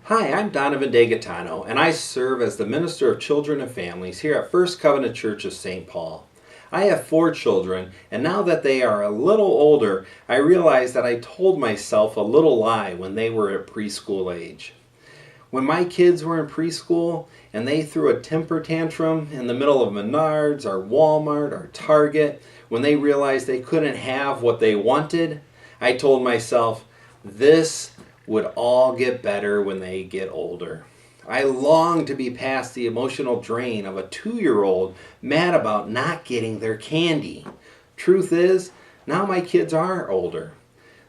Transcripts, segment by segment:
Hi, I'm Donovan DeGaetano, and I serve as the Minister of Children and Families here at First Covenant Church of St. Paul. I have 4 children, and now that they are a little older, I realize that I told myself a little lie when they were at preschool age. When my kids were in preschool and they threw a temper tantrum in the middle of Menards or Walmart or Target, when they realized they couldn't have what they wanted, I told myself, this would all get better when they get older. I long to be past the emotional drain of a 2-year-old mad about not getting their candy. Truth is, now my kids are older.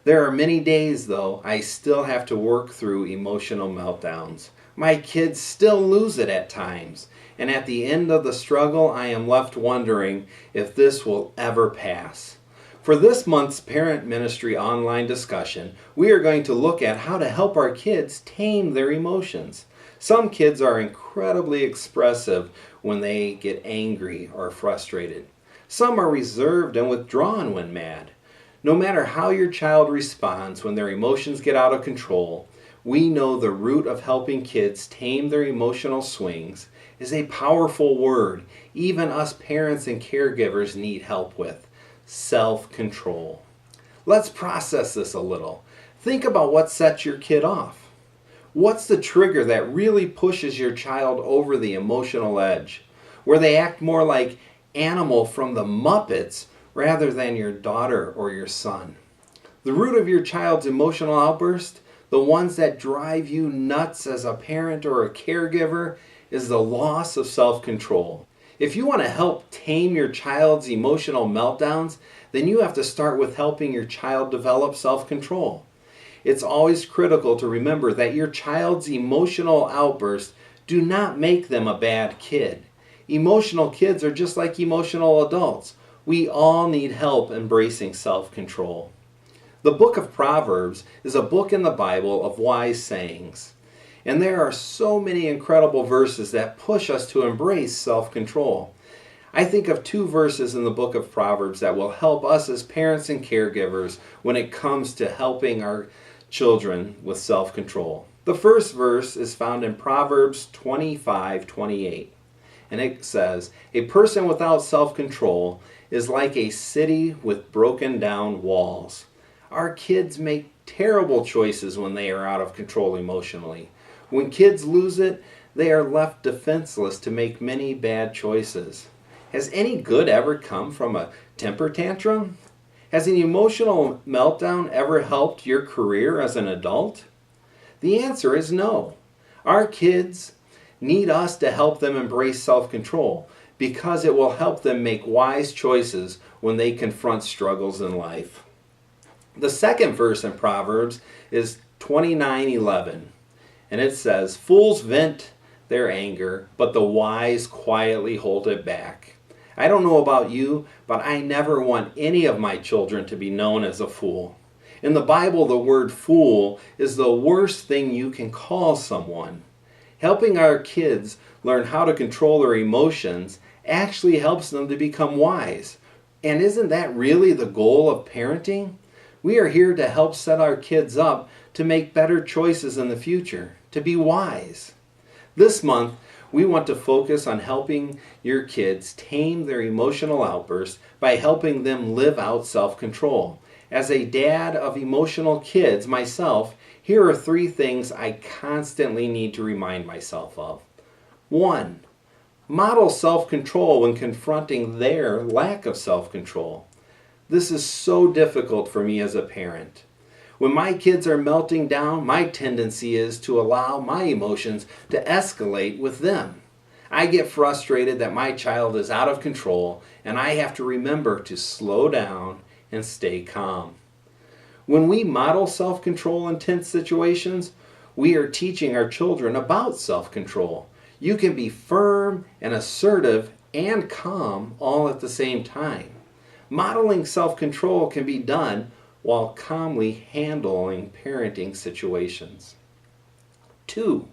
There are many days, though, I still have to work through emotional meltdowns. My kids still lose it at times, and at the end of the struggle, I am left wondering if this will ever pass. For this month's Parent Ministry online discussion, we are going to look at how to help our kids tame their emotions. Some kids are incredibly expressive when they get angry or frustrated. Some are reserved and withdrawn when mad. No matter how your child responds when their emotions get out of control, we know the root of helping kids tame their emotional swings is a powerful word even us parents and caregivers need help with: self-control. Let's process this a little. Think about what sets your kid off. What's the trigger that really pushes your child over the emotional edge, where they act more like Animal from the Muppets rather than your daughter or your son? The root of your child's emotional outburst, the ones that drive you nuts as a parent or a caregiver, is the loss of self-control. If you want to help tame your child's emotional meltdowns, then you have to start with helping your child develop self-control. It's always critical to remember that your child's emotional outbursts do not make them a bad kid. Emotional kids are just like emotional adults. We all need help embracing self-control. The book of Proverbs is a book in the Bible of wise sayings. And there are so many incredible verses that push us to embrace self-control. I think of 2 verses in the book of Proverbs that will help us as parents and caregivers when it comes to helping our children with self-control. The first verse is found in Proverbs 25:28. And it says, "A person without self-control is like a city with broken down walls." Our kids make terrible choices when they are out of control emotionally. When kids lose it, they are left defenseless to make many bad choices. Has any good ever come from a temper tantrum? Has an emotional meltdown ever helped your career as an adult? The answer is no. Our kids need us to help them embrace self-control because it will help them make wise choices when they confront struggles in life. The second verse in Proverbs is 29:11. And it says, "Fools vent their anger, but the wise quietly hold it back." I don't know about you, but I never want any of my children to be known as a fool. In the Bible, the word fool is the worst thing you can call someone. Helping our kids learn how to control their emotions actually helps them to become wise. And isn't that really the goal of parenting? We are here to help set our kids up to make better choices in the future, to be wise. This month, we want to focus on helping your kids tame their emotional outbursts by helping them live out self-control. As a dad of emotional kids myself, here are 3 things I constantly need to remind myself of. 1. Model self-control when confronting their lack of self-control. This is so difficult for me as a parent. When my kids are melting down, my tendency is to allow my emotions to escalate with them. I get frustrated that my child is out of control, and I have to remember to slow down and stay calm. When we model self-control in tense situations, we are teaching our children about self-control. You can be firm and assertive and calm all at the same time. Modeling self-control can be done while calmly handling parenting situations. 2.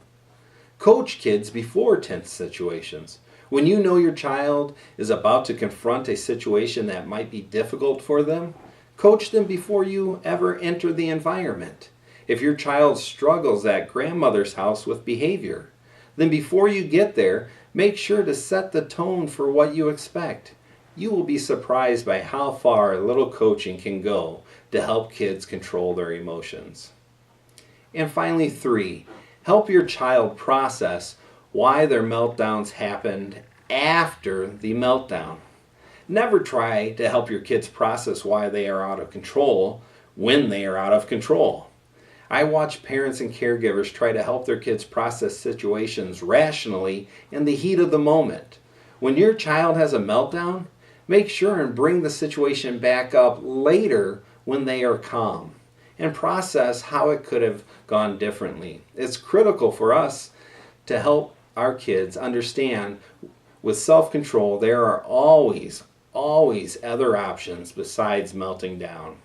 Coach kids before tense situations. When you know your child is about to confront a situation that might be difficult for them, coach them before you ever enter the environment. If your child struggles at grandmother's house with behavior, then before you get there, make sure to set the tone for what you expect. You will be surprised by how far a little coaching can go to help kids control their emotions. And finally, 3, help your child process why their meltdowns happened after the meltdown. Never try to help your kids process why they are out of control when they are out of control. I watch parents and caregivers try to help their kids process situations rationally in the heat of the moment. When your child has a meltdown, make sure and bring the situation back up later when they are calm and process how it could have gone differently. It's critical for us to help our kids understand with self-control there are always other options besides melting down.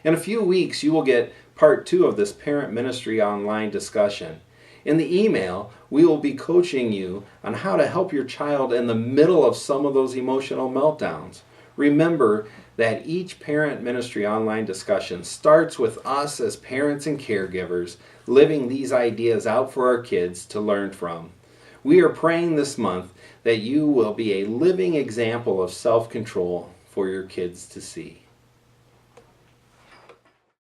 In a few weeks, you will get part 2 of this parent ministry online discussion. In the email, we will be coaching you on how to help your child in the middle of some of those emotional meltdowns. Remember that each parent ministry online discussion starts with us as parents and caregivers living these ideas out for our kids to learn from. We are praying this month that you will be a living example of self-control for your kids to see.